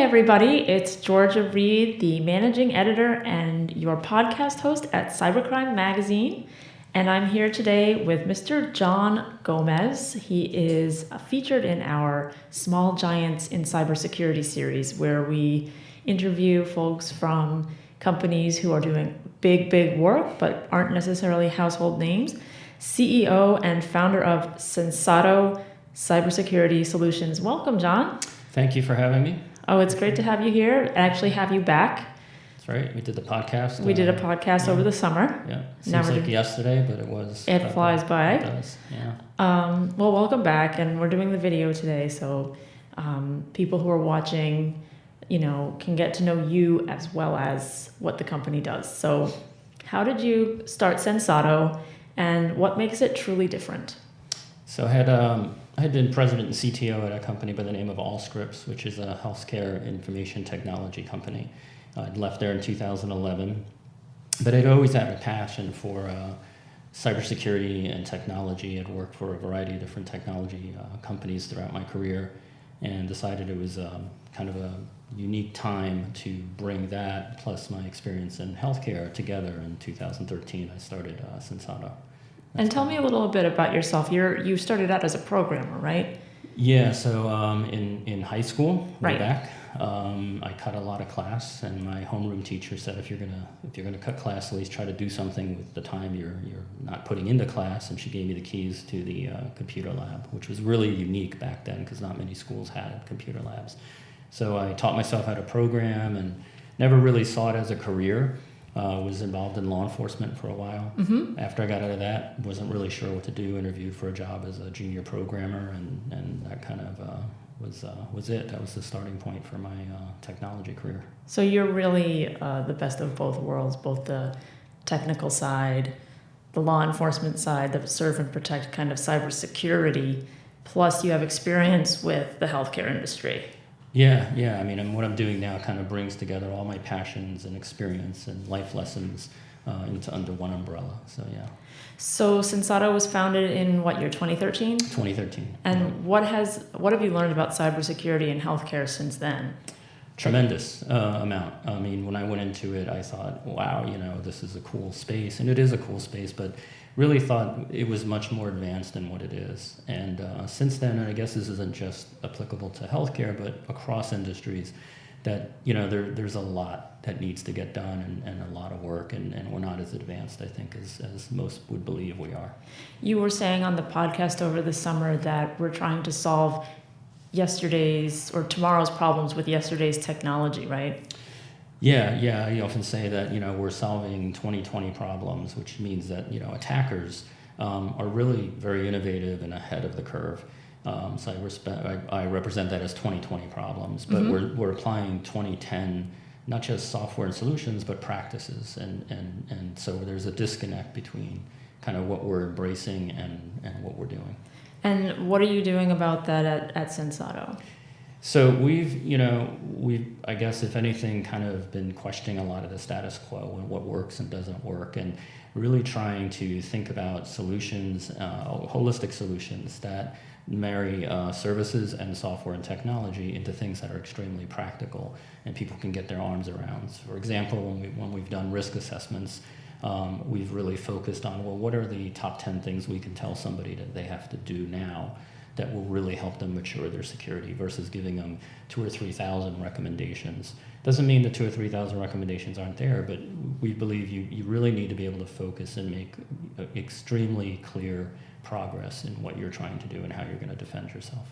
everybody, it's Georgia Reed, the managing editor and your podcast host at Cybercrime magazine. And I'm here today with Mr. John Gomez. He is featured in our Small Giants in Cybersecurity series, where we interview folks from companies who are doing big work, but aren't necessarily household names. CEO and founder of Sensato Cybersecurity Solutions. Welcome, John. Thank you for having me. Oh, it's great to have you here and actually have you back. That's right. We did the podcast. We did a podcast over the summer. Yeah. Seems like yesterday, but it was. It flies by. It does. Yeah. Well, welcome back. And we're doing the video today. So people who are watching, can get to know you as well as what the company does. So how did you start Sensato and what makes it truly different? So I had been president and CTO at a company by the name of AllScripts, which is a healthcare information technology company. I'd left there in 2011, but I'd always had a passion for cybersecurity and technology. I'd worked for a variety of different technology companies throughout my career and decided it was kind of a unique time to bring that plus my experience in healthcare together. In 2013, I started Sensato. And tell me a little bit about yourself. You started out as a programmer, right? Yeah, so in high school, way Right. back, I cut a lot of class, and my homeroom teacher said, if you're gonna cut class, at least try to do something with the time you're not putting into class. And she gave me the keys to the computer lab, which was really unique back then because not many schools had computer labs. So I taught myself how to program and never really saw it as a career. Was involved in law enforcement for a while. Mm-hmm. After I got out of that, wasn't really sure what to do, interviewed for a job as a junior programmer, and that kind of was it. That was the starting point for my technology career. So you're really the best of both worlds, both the technical side, the law enforcement side, the serve and protect kind of cybersecurity, plus you have experience with the healthcare industry. Yeah. I mean, and what I'm doing now kind of brings together all my passions and experience and life lessons into under one umbrella. So yeah. So Sensato was founded in what year? 2013. 2013. And what have you learned about cybersecurity and healthcare since then? Tremendous amount. I mean, when I went into it, I thought, wow, this is a cool space, and it is a cool space, but really thought it was much more advanced than what it is. And since then, and I guess this isn't just applicable to healthcare, but across industries, that there's a lot that needs to get done and a lot of work, and we're not as advanced, I think, as most would believe we are. You were saying on the podcast over the summer that we're trying to solve yesterday's or tomorrow's problems with yesterday's technology, right? Yeah. I often say that, we're solving 2020 problems, which means that, attackers are really very innovative and ahead of the curve. So I represent that as 2020 problems, but mm-hmm. we're applying 2010, not just software and solutions, but practices. And so there's a disconnect between kind of what we're embracing and what we're doing. And what are you doing about that at Sensato? So we've, I guess, if anything, kind of been questioning a lot of the status quo and what works and doesn't work, and really trying to think about solutions, holistic solutions that marry services and software and technology into things that are extremely practical and people can get their arms around. For example, when we've done risk assessments, we've really focused on, what are the top 10 things we can tell somebody that they have to do now that will really help them mature their security versus giving them 2,000 or 3,000 recommendations. Doesn't mean that 2,000 or 3,000 recommendations aren't there, but we believe you really need to be able to focus and make extremely clear progress in what you're trying to do and how you're going to defend yourself.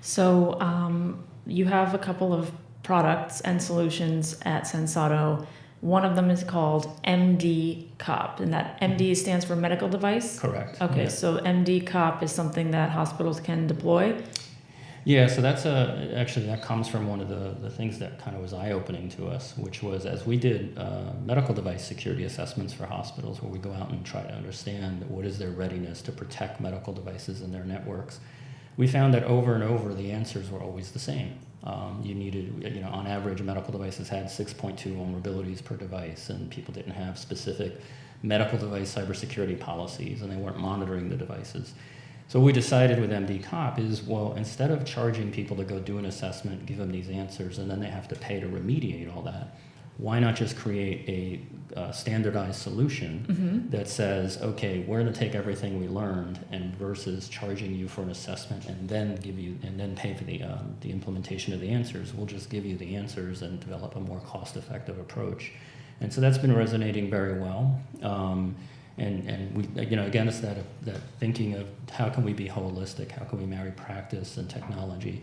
So you have a couple of products and solutions at Sensato. One of them is called MD COP, and that MD stands for medical device? Correct. Okay, yeah. So MD COP is something that hospitals can deploy? Yeah, so that's actually that comes from one of the things that kind of was eye-opening to us, which was as we did medical device security assessments for hospitals where we go out and try to understand what is their readiness to protect medical devices in their networks, we found that over and over the answers were always the same. You needed, on average, medical devices had 6.2 vulnerabilities per device, and people didn't have specific medical device cybersecurity policies, and they weren't monitoring the devices. So what we decided with MD Cop is, well, instead of charging people to go do an assessment, give them these answers, and then they have to pay to remediate all that, why not just create a standardized solution that says, okay, we're going to take everything we learned, and versus charging you for an assessment and then pay for the implementation of the answers, we'll just give you the answers and develop a more cost-effective approach. And so that's been resonating very well. And we, again, it's that thinking of how can we be holistic, how can we marry practice and technology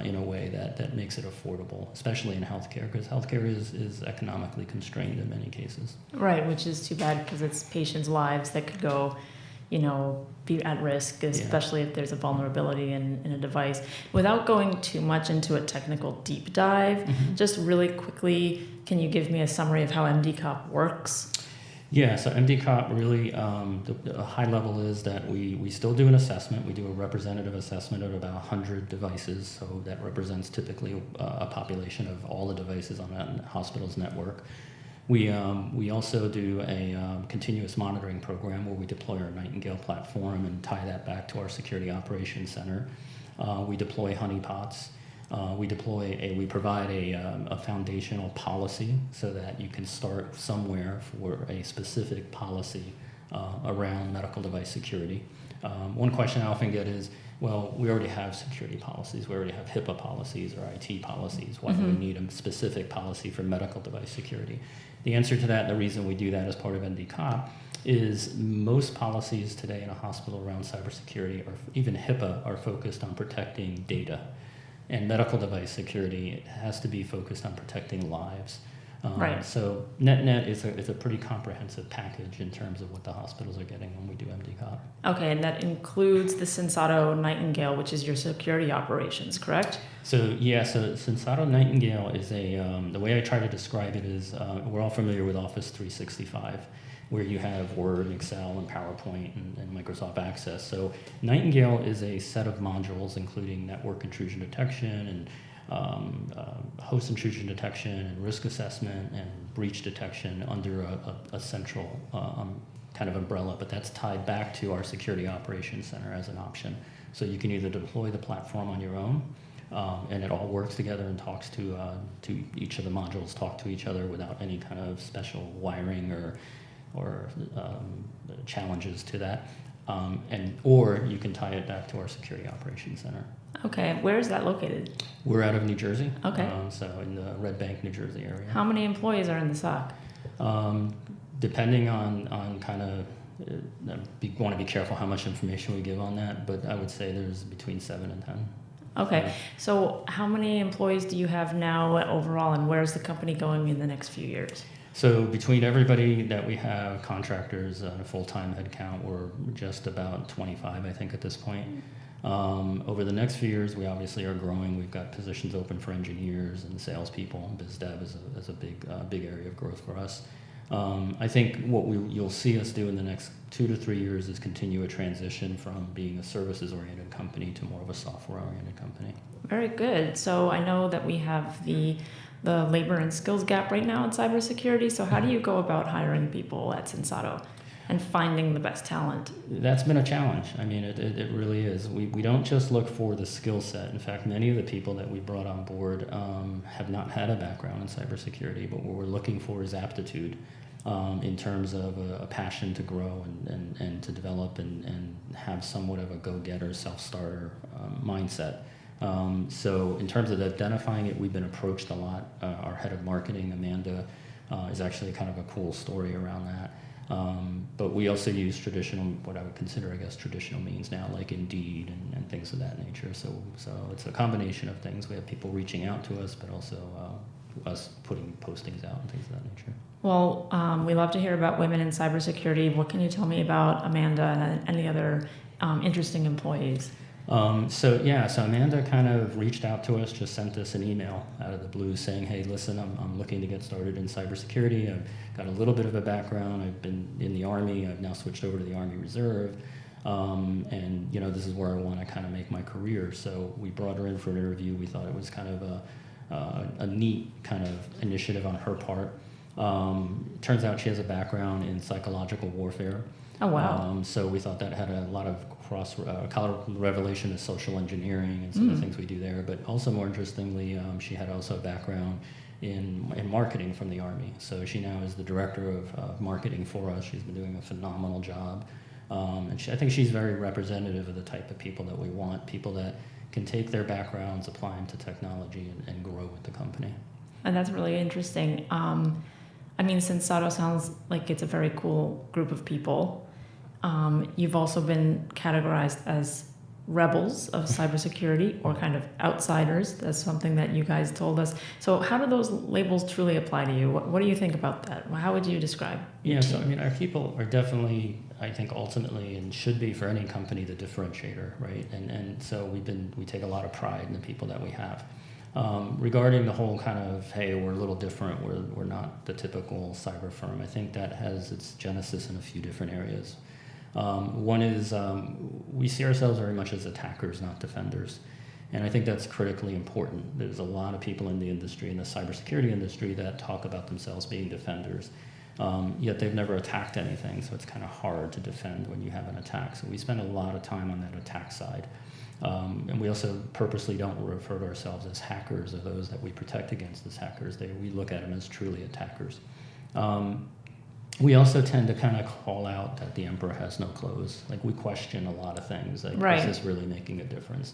in a way that makes it affordable, especially in healthcare, because healthcare is economically constrained in many cases. Right, which is too bad because it's patients' lives that could go, be at risk, especially if there's a vulnerability in a device. Without going too much into a technical deep dive, just really quickly, can you give me a summary of how MDCOP works? Yeah, so MDCOP really, the high level is that we still do an assessment. We do a representative assessment of about 100 devices, so that represents typically a population of all the devices on that hospital's network. We also do a continuous monitoring program where we deploy our Nightingale platform and tie that back to our security operations center. We deploy honeypots. We provide a foundational policy so that you can start somewhere for a specific policy around medical device security. One question I often get is, well, we already have security policies. We already have HIPAA policies or IT policies. Why do we need a specific policy for medical device security? The answer to that, and the reason we do that as part of MDCOP, is most policies today in a hospital around cybersecurity, or even HIPAA, are focused on protecting data. And medical device security has to be focused on protecting lives. Right. So net is a pretty comprehensive package in terms of what the hospitals are getting when we do MDCOP. Okay, and that includes the Sensato Nightingale, which is your security operations, correct? So Sensato Nightingale is the way I try to describe it is, we're all familiar with Office 365, where you have Word and Excel and PowerPoint and Microsoft Access. So Nightingale is a set of modules including network intrusion detection and host intrusion detection and risk assessment and breach detection under a central kind of umbrella, but that's tied back to our security operations center as an option. So you can either deploy the platform on your own, and it all works together and talks to each of the modules, talk to each other without any kind of special wiring or challenges to that, or you can tie it back to our security operations center. Okay, where is that located? We're out of New Jersey. Okay. So in the Red Bank, New Jersey area. How many employees are in the SOC? Depending on kind of, want to be careful how much information we give on that, but I would say there's between 7 and 10. Okay, so how many employees do you have now overall, and where's the company going in the next few years? So between everybody that we have, contractors, a full-time headcount, we're just about 25, I think, at this point. Over the next few years, we obviously are growing. We've got positions open for engineers and salespeople, and biz dev is a big area of growth for us. I think what you'll see us do in the next 2 to 3 years is continue a transition from being a services-oriented company to more of a software-oriented company. Very good. So I know that we have the labor and skills gap right now in cybersecurity. So how do you go about hiring people at Sensato and finding the best talent? That's been a challenge. I mean, it really is. We don't just look for the skill set. In fact, many of the people that we brought on board have not had a background in cybersecurity, but what we're looking for is aptitude in terms of a passion to grow and to develop and have somewhat of a go-getter, self-starter mindset. So in terms of identifying it, we've been approached a lot. Our head of marketing, Amanda, is actually kind of a cool story around that. But we also use what I would consider, traditional means now, like Indeed and things of that nature. So it's a combination of things. We have people reaching out to us, but also us putting postings out and things of that nature. Well, we love to hear about women in cybersecurity. What can you tell me about Amanda and any other interesting employees? So Amanda kind of reached out to us, just sent us an email out of the blue saying, hey, listen, I'm looking to get started in cybersecurity. I've got a little bit of a background. I've been in the Army. I've now switched over to the Army Reserve. And this is where I want to kind of make my career. So we brought her in for an interview. We thought it was kind of a neat kind of initiative on her part. Turns out she has a background in psychological warfare. Oh, wow. So we thought that had a lot of correlation to social engineering and some of the things we do there. But also more interestingly, she had also a background in marketing from the Army. So she now is the director of marketing for us. She's been doing a phenomenal job. And I think she's very representative of the type of people that we want, people that can take their backgrounds, apply them to technology, and grow with the company. And that's really interesting. I mean, Sensato sounds like it's a very cool group of people. You've also been categorized as rebels of cybersecurity or kind of outsiders. That's something that you guys told us. So how do those labels truly apply to you? What do you think about that? How would you describe? Yeah, so I mean, our people are definitely, I think, ultimately, and should be for any company, the differentiator, right? And so we take a lot of pride in the people that we have. Regarding the whole kind of, hey, we're a little different, we're not the typical cyber firm, I think that has its genesis in a few different areas. One is we see ourselves very much as attackers, not defenders. And I think that's critically important. There's a lot of people in the industry, in the cybersecurity industry, that talk about themselves being defenders, yet they've never attacked anything, so it's kind of hard to defend when you have an attack. So we spend a lot of time on that attack side. And we also purposely don't refer to ourselves as hackers or those that we protect against as hackers. We look at them as truly attackers. We also tend to kind of call out that the emperor has no clothes. Like, we question a lot of things. Like, right. Is this really making a difference?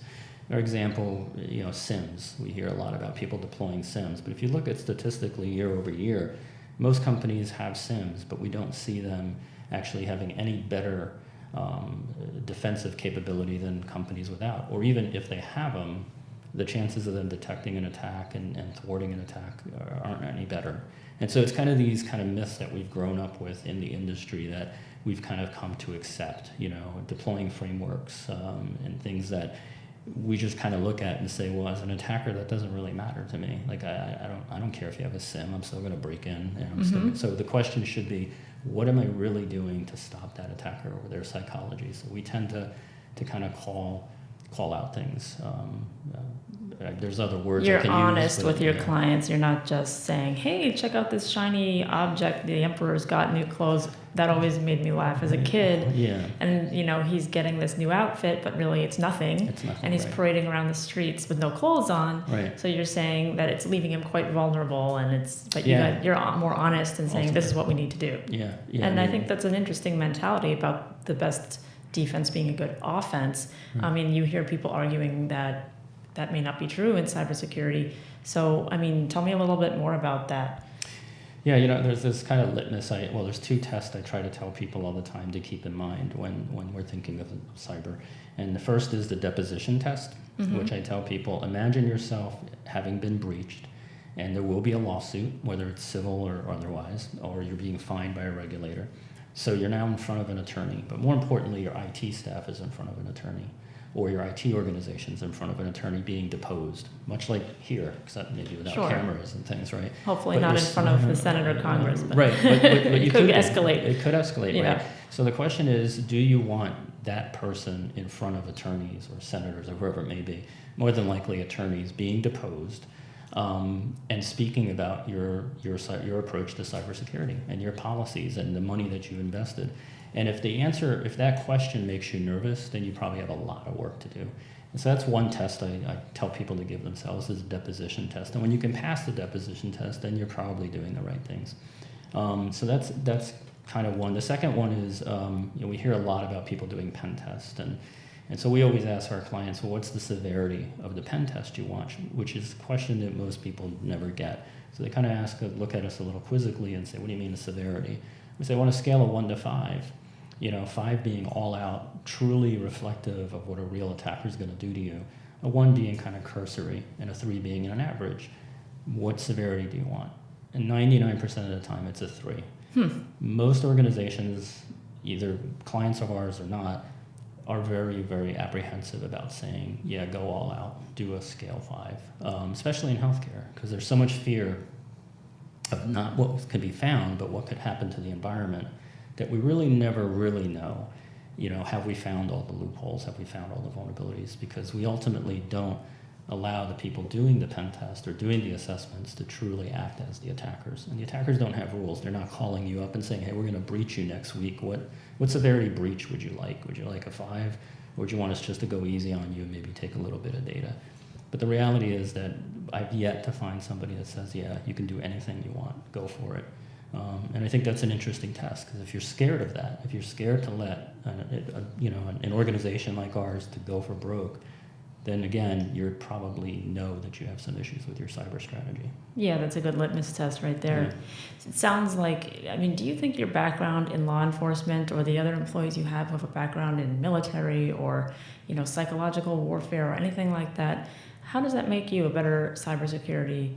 For example, SIMs. We hear a lot about people deploying SIMs, but if you look at statistically year over year, most companies have SIMs, but we don't see them actually having any better defensive capability than companies without. Or even if they have them, the chances of them detecting an attack and thwarting an attack aren't any better. And so it's kind of these kind of myths that we've grown up with in the industry that we've kind of come to accept, deploying frameworks and things that we just kind of look at and say, well, as an attacker, that doesn't really matter to me. Like, I don't care if you have a SIM, I'm still going to break in. And so the question should be, what am I really doing to stop that attacker or their psychology? So we tend to kind of call out things. There's other words You're I can honest use, with your clients. You're not just saying, hey, check out this shiny object. The emperor's got new clothes. That always made me laugh as a kid. Yeah. And, he's getting this new outfit, but really it's nothing. It's nothing, and he's right. parading around the streets with no clothes on. Right. So you're saying that it's leaving him quite vulnerable, but Yeah. you're more honest and saying, this is what we need to do. Yeah. And I think that's an interesting mentality about the best defense being a good offense. I mean, you hear people arguing that may not be true in cybersecurity. So, I mean, tell me a little bit more about that. Yeah, there's this kind of litmus. There's two tests I try to tell people all the time to keep in mind when we're thinking of cyber. And the first is the deposition test, which I tell people, imagine yourself having been breached, and there will be a lawsuit, whether it's civil or otherwise, or you're being fined by a regulator. So you're now in front of an attorney, but more importantly, your IT staff is in front of an attorney, or your IT organization's in front of an attorney being deposed, much like here, except maybe without cameras and things, right? Hopefully not in front of the Senate or Congress. But right, but it could escalate. It could escalate, yeah. Right? So the question is, do you want that person in front of attorneys or senators or whoever it may be, more than likely attorneys, being deposed, and speaking about your approach to cybersecurity and your policies and the money that you invested? And if that question makes you nervous, then you probably have a lot of work to do. And so that's one test I tell people to give themselves, is a deposition test. And when you can pass the deposition test, then you're probably doing the right things. So that's kind of one. The second one is, we hear a lot about people doing pen tests. And so we always ask our clients, well, what's the severity of the pen test you want? Which is a question that most people never get. So they kind of look at us a little quizzically and say, what do you mean the severity? We say, on a scale of 1 to 5, 5 being all out, truly reflective of what a real attacker is going to do to you, a 1 being kind of cursory, and a 3 being an average. What severity do you want? And 99% of the time, it's a 3. Most organizations, either clients of ours or not, are very, very apprehensive about saying, yeah, go all out, do a scale 5, especially in healthcare, because there's so much fear of not what could be found, but what could happen to the environment, that we really never really know. Have we found all the loopholes? Have we found all the vulnerabilities? Because we ultimately don't allow the people doing the pen test or doing the assessments to truly act as the attackers. And the attackers don't have rules. They're not calling you up and saying, hey, we're going to breach you next week. What severity breach would you like? Would you like a 5? Or would you want us just to go easy on you and maybe take a little bit of data? But the reality is that I've yet to find somebody that says, yeah, you can do anything you want, go for it. And I think that's an interesting test, because if you're scared of that, if you're scared to let an organization like ours to go for broke, then again, you probably know that you have some issues with your cyber strategy. Yeah, that's a good litmus test right there. Yeah. It sounds like, do you think your background in law enforcement or the other employees you have a background in military or, psychological warfare or anything like that, how does that make you a better cybersecurity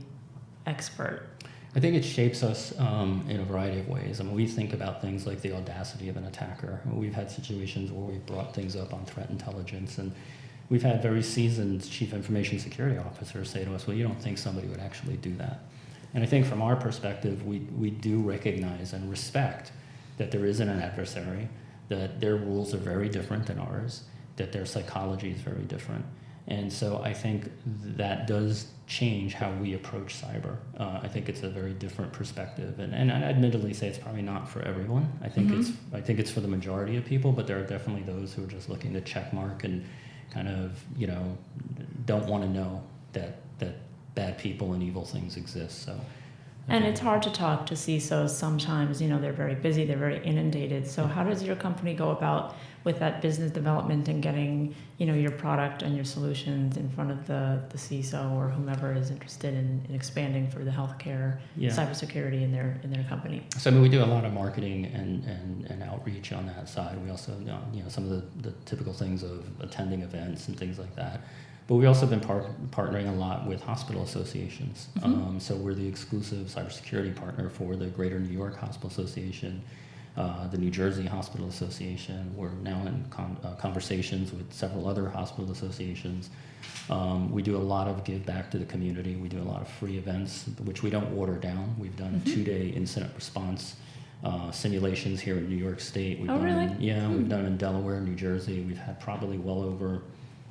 expert? I think it shapes us in a variety of ways. We think about things like the audacity of an attacker. We've had situations where we've brought things up on threat intelligence, and we've had very seasoned chief information security officers say to us, well, you don't think somebody would actually do that. And I think from our perspective, we do recognize and respect that there isn't an adversary, that their rules are very different than ours, that their psychology is very different. And so I think that does change how we approach cyber. I think it's a very different perspective, and I admittedly say it's probably not for everyone. I think it's for the majority of people, but there are definitely those who are just looking to check mark and kind of don't want to know that bad people and evil things exist. So. And it's hard to talk to CISOs sometimes. They're very busy, they're very inundated. So how does your company go about with that business development and getting, your product and your solutions in front of the CISO or whomever is interested in expanding for the healthcare, cybersecurity in their company? So we do a lot of marketing and outreach on that side. We also, some of the typical things of attending events and things like that. But we've also been partnering a lot with hospital associations. Mm-hmm. So we're the exclusive cybersecurity partner for the Greater New York Hospital Association, the New Jersey Hospital Association. We're now in conversations with several other hospital associations. We do a lot of give back to the community. We do a lot of free events, which we don't water down. We've done 2-day incident response simulations here in New York State. We've done really? We've done them in Delaware, New Jersey. We've had probably well over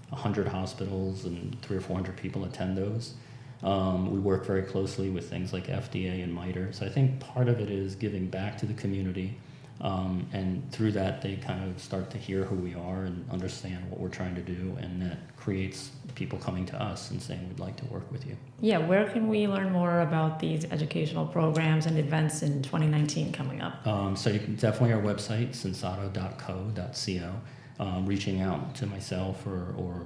100 hospitals and 300 or 400 people attend those. We work very closely with things like FDA and MITRE. So I think part of it is giving back to the community, and through that they kind of start to hear who we are and understand what we're trying to do, and that creates people coming to us and saying, we'd like to work with you. Yeah, where can we learn more about these educational programs and events in 2019 coming up? So you can definitely our website, sensato.co.co. Reaching out to myself or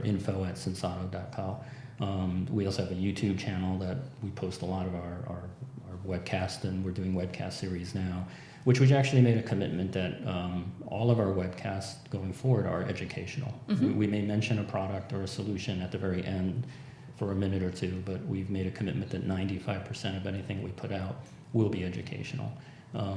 info@sensato.co. We also have a YouTube channel that we post a lot of our webcast, and we're doing webcast series now, which we actually made a commitment that all of our webcasts going forward are educational. Mm-hmm. We may mention a product or a solution at the very end for a minute or two, but we've made a commitment that 95% of anything we put out will be educational.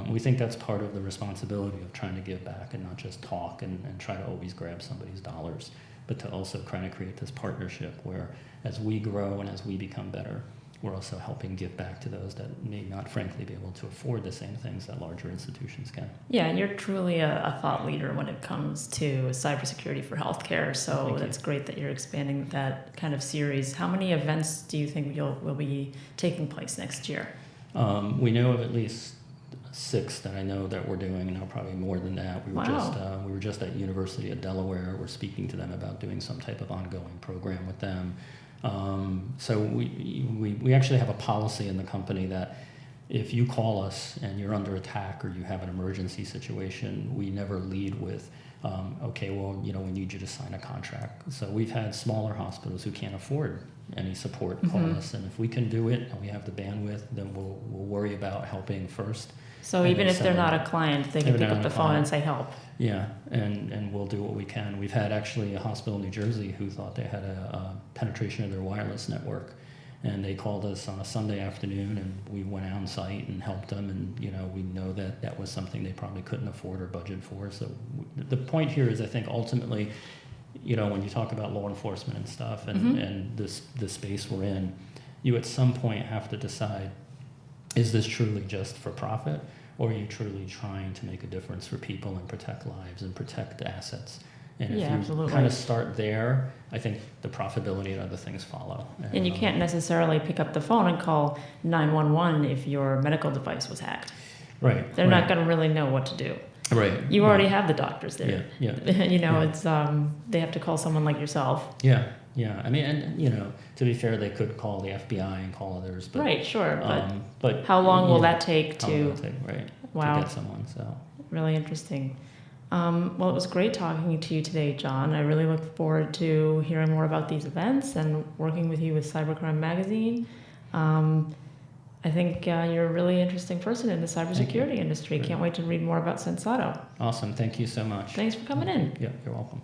We think that's part of the responsibility of trying to give back and not just talk and try to always grab somebody's dollars, but to also kind of create this partnership where as we grow and as we become better, we're also helping give back to those that may not frankly be able to afford the same things that larger institutions can. Yeah, and you're truly a thought leader when it comes to cybersecurity for healthcare, so that's great that you're expanding that kind of series. How many events do you think will be taking place next year? We know of at least 6 that I know that we're doing, and now probably more than that. We were just at University of Delaware. We're speaking to them about doing some type of ongoing program with them. So we actually have a policy in the company that if you call us and you're under attack or you have an emergency situation, we never lead with, we need you to sign a contract. So we've had smaller hospitals who can't afford any support call us, and if we can do it and we have the bandwidth, then we'll worry about helping first. So even if they're not a client, they can pick up the phone and say help. Yeah, and we'll do what we can. We've had actually a hospital in New Jersey who thought they had a penetration of their wireless network, and they called us on a Sunday afternoon, and we went on site and helped them, and we know that was something they probably couldn't afford or budget for. So the point here is, I think ultimately, when you talk about law enforcement and stuff and the space we're in, you at some point have to decide, is this truly just for profit, or are you truly trying to make a difference for people and protect lives and protect assets? And Yeah, if you absolutely. kind of start there, I think the profitability and other things follow. And you can't necessarily pick up the phone and call 911 if your medical device was hacked. Right. They're not going to really know what to do. Right. You already have the doctors there. Yeah. It's they have to call someone like yourself. Yeah. I mean, and to be fair, they could call the FBI and call others. But, Right. Sure. But how long will that take how long will it take, right? Wow. To get someone. So really interesting. Well, it was great talking to you today, John. I really look forward to hearing more about these events and working with you with Cybercrime Magazine. I think you're a really interesting person in the cybersecurity industry. Great. Can't wait to read more about Sensato. Awesome. Thank you so much. Thanks for coming in. Yeah, you're welcome.